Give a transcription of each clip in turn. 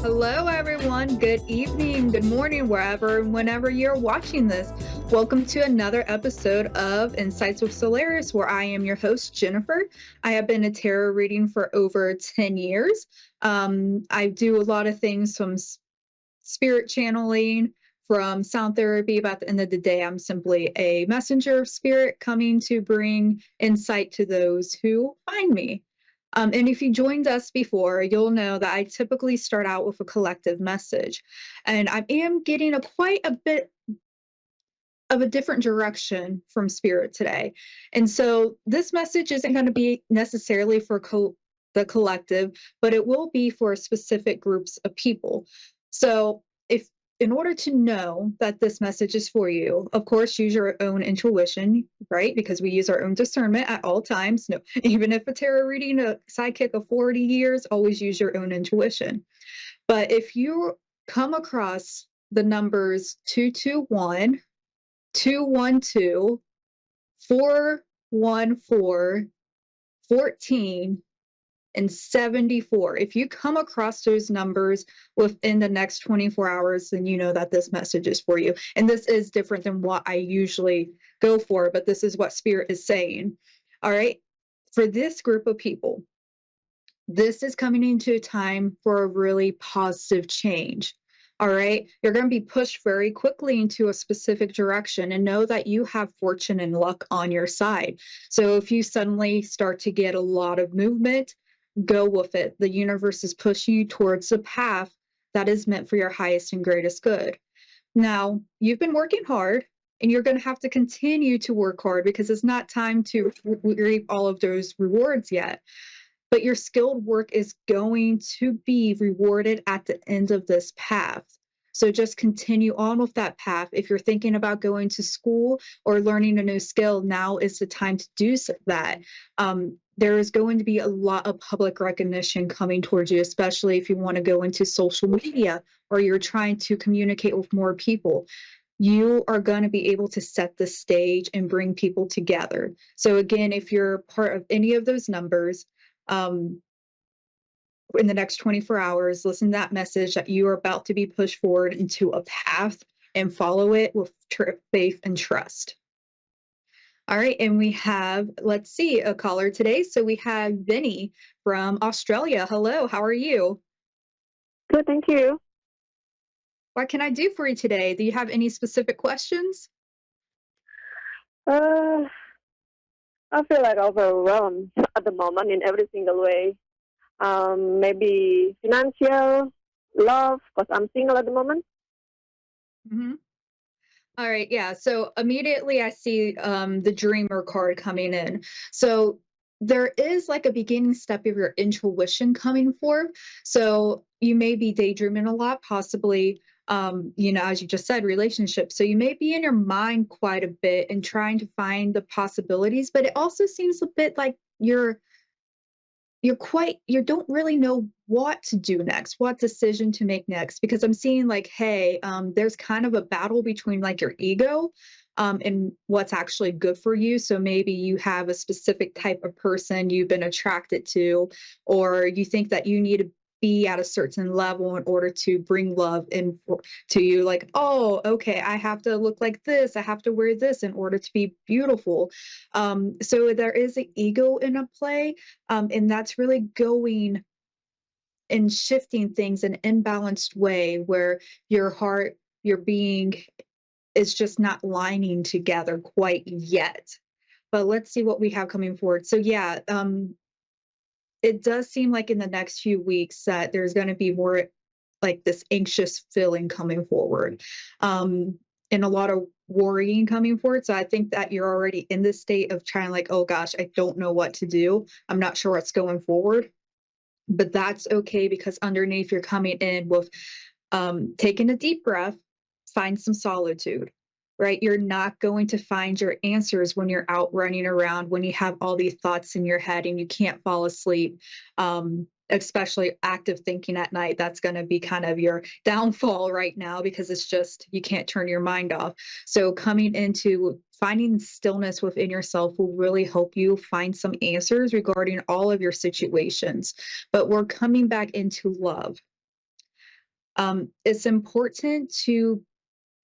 Hello, everyone. Good evening, good morning, wherever and whenever you're watching this. Welcome to another episode of Insights with Soularis, where I am your host, Jennifer. I have been a tarot reading for over 10 years. I do a lot of things from spirit channeling, from sound therapy, but at the end of the day, I'm simply a messenger of spirit coming to bring insight to those who find me. And if you joined us before, you'll know that I typically start out with a collective message. And I am getting quite a bit of a different direction from spirit today. And so this message isn't going to be necessarily for the collective, but it will be for specific groups of people. So if in order to know that this message is for you, of course, use your own intuition, right? Because we use our own discernment at all times. No, even if a tarot reading, a psychic of 40 years, always use your own intuition. But if you come across the numbers 221, 212, 414, 14, and 74. If you come across those numbers within the next 24 hours, then you know that this message is for you. And this is different than what I usually go for, but this is what Spirit is saying. All right. For this group of people, this is coming into a time for a really positive change. All right. You're going to be pushed very quickly into a specific direction, and know that you have fortune and luck on your side. So if you suddenly start to get a lot of movement, go with it. The universe is pushing you towards the path that is meant for your highest and greatest good. Now, you've been working hard, and you're going to have to continue to work hard because it's not time to reap all of those rewards yet. But your skilled work is going to be rewarded at the end of this path. So just continue on with that path. If you're thinking about going to school or learning a new skill, now is the time to do that. There is going to be a lot of public recognition coming towards you, especially if you want to go into social media or you're trying to communicate with more people. You are going to be able to set the stage and bring people together. So again, if you're part of any of those numbers, in the next 24 hours, listen to that message that you are about to be pushed forward into a path, and follow it with faith and trust. All right, and we have, let's see, a caller today. So we have Vinny from Australia. Hello, how are you? Good, thank you. What can I do for you today? Do you have any specific questions? Uh, I feel like overwhelmed at the moment in every single way. Maybe financial, love, because I'm single at the moment. Mm-hmm. All right, yeah. So immediately I see the dreamer card coming in. So there is like a beginning step of your intuition coming forth. So you may be daydreaming a lot, possibly, as you just said, relationships. So you may be in your mind quite a bit and trying to find the possibilities, but it also seems a bit like you don't really know what to do next, what decision to make next, because I'm seeing like, hey, there's kind of a battle between like your ego and what's actually good for you. So maybe you have a specific type of person you've been attracted to, or you think that you need to be at a certain level in order to bring love in to you. Like, oh, okay, I have to look like this, I have to wear this in order to be beautiful. So there is an ego in a play, and that's really going and shifting things in an imbalanced way where your heart, your being is just not lining together quite yet. But let's see what we have coming forward. So yeah, it does seem like in the next few weeks that there's going to be more like this anxious feeling coming forward, and a lot of worrying coming forward. So I think that you're already in this state of trying, like, oh gosh, I don't know what to do. I'm not sure what's going forward. But that's okay, because underneath you're coming in with taking a deep breath, find some solitude, right? You're not going to find your answers when you're out running around, when you have all these thoughts in your head and you can't fall asleep. Especially active thinking at night, that's going to be kind of your downfall right now, because it's just, you can't turn your mind off. So coming into finding stillness within yourself will really help you find some answers regarding all of your situations. But we're coming back into love. It's important to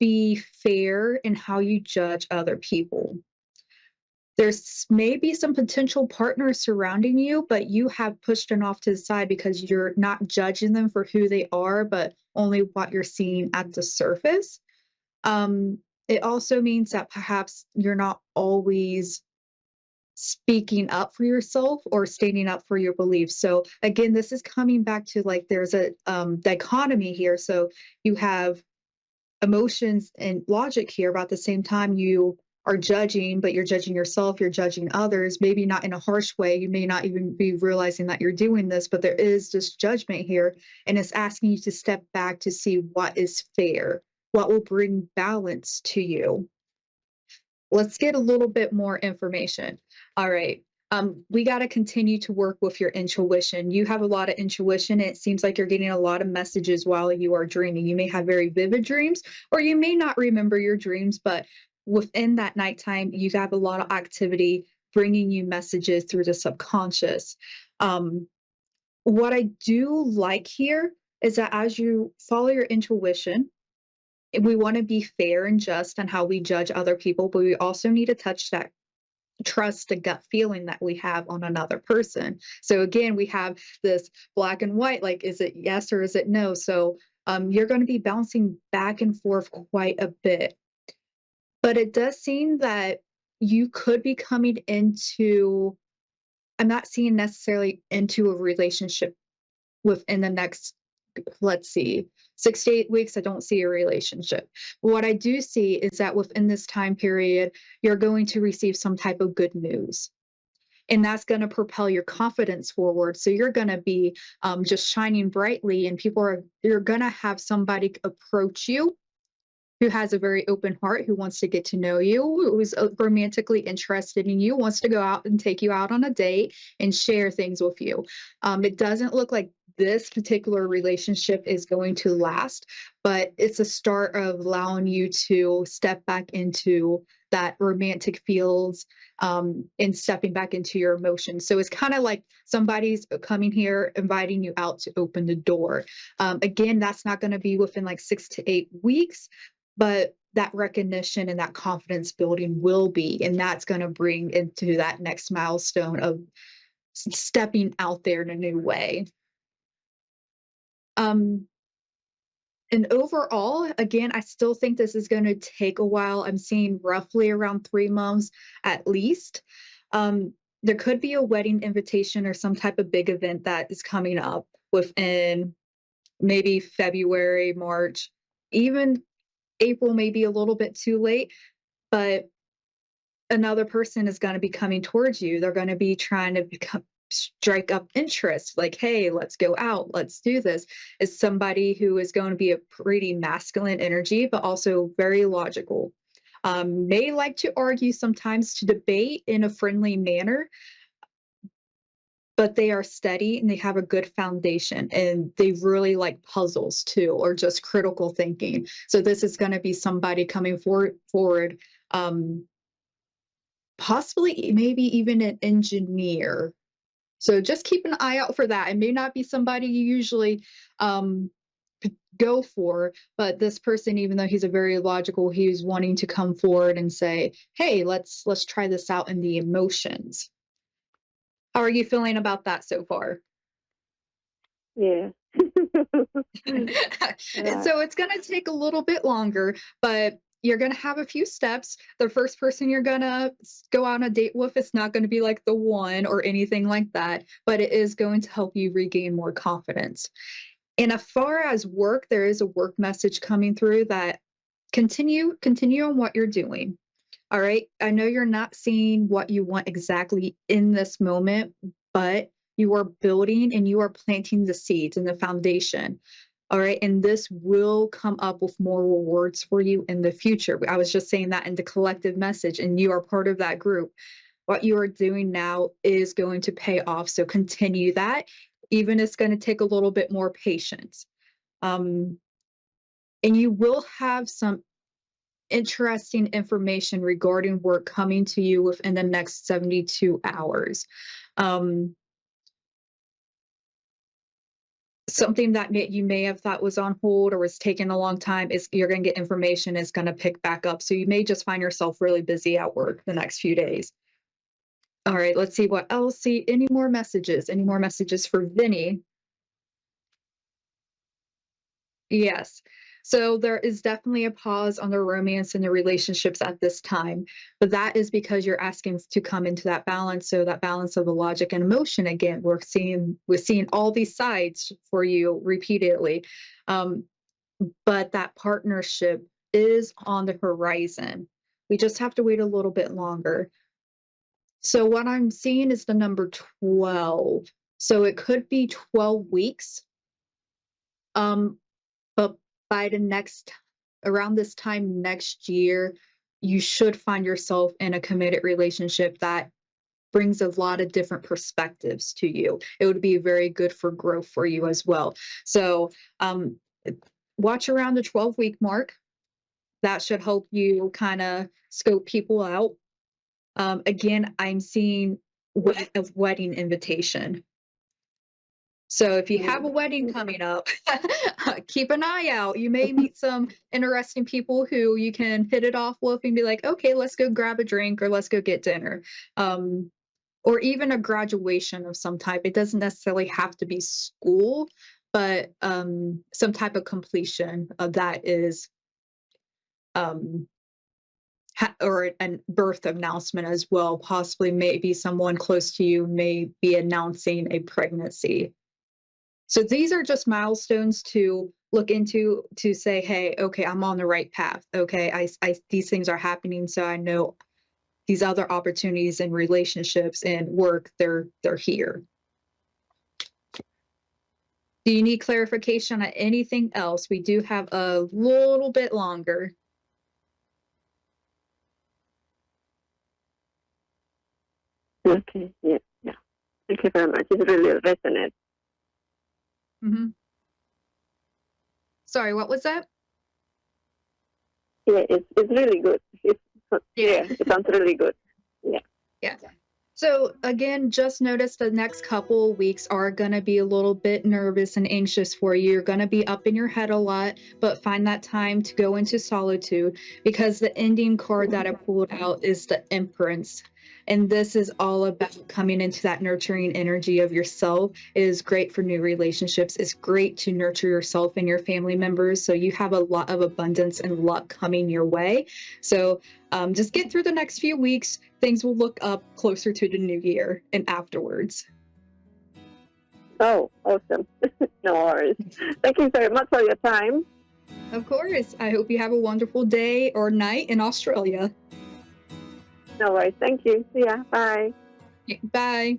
be fair in how you judge other people. There's maybe some potential partners surrounding you, but you have pushed them off to the side because you're not judging them for who they are, but only what you're seeing at the surface. It also means that perhaps you're not always speaking up for yourself or standing up for your beliefs. So again, this is coming back to like there's a dichotomy here. So you have emotions and logic here, but at the same time, you are judging, but you're judging yourself, you're judging others, maybe not in a harsh way. You may not even be realizing that you're doing this, but there is this judgment here, and it's asking you to step back to see what is fair, what will bring balance to you. Let's get a little bit more information. All right. We got to continue to work with your intuition. You have a lot of intuition. It seems like you're getting a lot of messages while you are dreaming. You may have very vivid dreams, or you may not remember your dreams, but within that nighttime, you have a lot of activity bringing you messages through the subconscious. Um, what I do like here is that as you follow your intuition, we want to be fair and just on how we judge other people, but we also need to touch that trust, the gut feeling that we have on another person. So again, we have this black and white, like, is it yes or is it no? So you're going to be bouncing back and forth quite a bit. But it does seem that you could be coming into, I'm not seeing necessarily into a relationship within the next, let's see, 6 to 8 weeks. I don't see a relationship. What I do see is that within this time period, you're going to receive some type of good news. And that's going to propel your confidence forward. So you're going to be just shining brightly, and you're going to have somebody approach you who has a very open heart, who wants to get to know you, who's romantically interested in you, wants to go out and take you out on a date and share things with you. It doesn't look like this particular relationship is going to last, but it's a start of allowing you to step back into that romantic feels, and stepping back into your emotions. So it's kind of like somebody's coming here, inviting you out to open the door. Again, that's not going to be within like 6 to 8 weeks, but that recognition and that confidence building will be, and that's going to bring into that next milestone of stepping out there in a new way. Um, and overall, again, I still think this is going to take a while. I'm seeing roughly around 3 months at least. There could be a wedding invitation or some type of big event that is coming up within maybe February, March, even April may be a little bit too late, but another person is going to be coming towards you. They're going to be trying to strike up interest, like, hey, let's go out, let's do this. Is somebody who is going to be a pretty masculine energy, but also very logical. May like to argue sometimes, to debate in a friendly manner, but they are steady and they have a good foundation, and they really like puzzles too, or just critical thinking. So this is going to be somebody coming forward, possibly maybe even an engineer. So just keep an eye out for that. It may not be somebody you usually um, go for, but this person, even though he's a very logical, he's wanting to come forward and say, "Hey, let's try this out in the emotions." How are you feeling about that so far? Yeah. And Right. so it's going to take a little bit longer, but you're going to have a few steps. The first person you're going to go on a date with is not going to be like the one or anything like that, but it is going to help you regain more confidence. And as far as work, there is a work message coming through that continue on what you're doing. All right. I know you're not seeing what you want exactly in this moment, but you are building and you are planting the seeds and the foundation. All right. And this will come up with more rewards for you in the future. I was just saying that in the collective message, and you are part of that group. What you are doing now is going to pay off. So continue that, even it's going to take a little bit more patience. Um, and you will have some interesting information regarding work coming to you within the next 72 hours. Um, something that you may have thought was on hold or was taking a long time is you're going to get information is going to pick back up. So you may just find yourself really busy at work the next few days. All right, let's see what else. See any more messages? Any more messages for Vinny? Yes. So there is definitely a pause on the romance and the relationships at this time, but that is because you're asking to come into that balance. So that balance of the logic and emotion again, we're seeing all these sides for you repeatedly, um, but that partnership is on the horizon. We just have to wait a little bit longer. So what I'm seeing is the number 12. So it could be 12 weeks. Um, but by the next around this time next year, you should find yourself in a committed relationship that brings a lot of different perspectives to you. It would be very good for growth for you as well. So, watch around the 12-week mark. That should help you kind of scope people out. Again, I'm seeing a wedding invitation. So if you have a wedding coming up, keep an eye out. You may meet some interesting people who you can hit it off with and be like, okay, let's go grab a drink or let's go get dinner. Um, or even a graduation of some type. It doesn't necessarily have to be school, but some type of completion of that is um, or a birth announcement as well. Possibly maybe someone close to you may be announcing a pregnancy. So these are just milestones to look into to say, hey, okay, I'm on the right path. Okay, these things are happening, so I know these other opportunities and relationships and work, they're here. Do you need clarification on anything else? We do have a little bit longer. Okay. Yeah. Yeah. Thank you very much. It really resonates. Mm-hmm. Sorry, what was that? Yeah, it's really good. Yeah. It sounds really good. Yeah. Yeah. So again, just notice the next couple of weeks are going to be a little bit nervous and anxious for you. You're going to be up in your head a lot, but find that time to go into solitude because the ending card that I pulled out is the Empress. And this is all about coming into that nurturing energy of yourself. It is great for new relationships. It's great to nurture yourself and your family members. So you have a lot of abundance and luck coming your way. So just get through the next few weeks. Things will look up closer to the new year and afterwards. Oh, awesome. No worries. Thank you very much for your time. Of course. I hope you have a wonderful day or night in Australia. No worries. Thank you. See ya. Bye. Bye.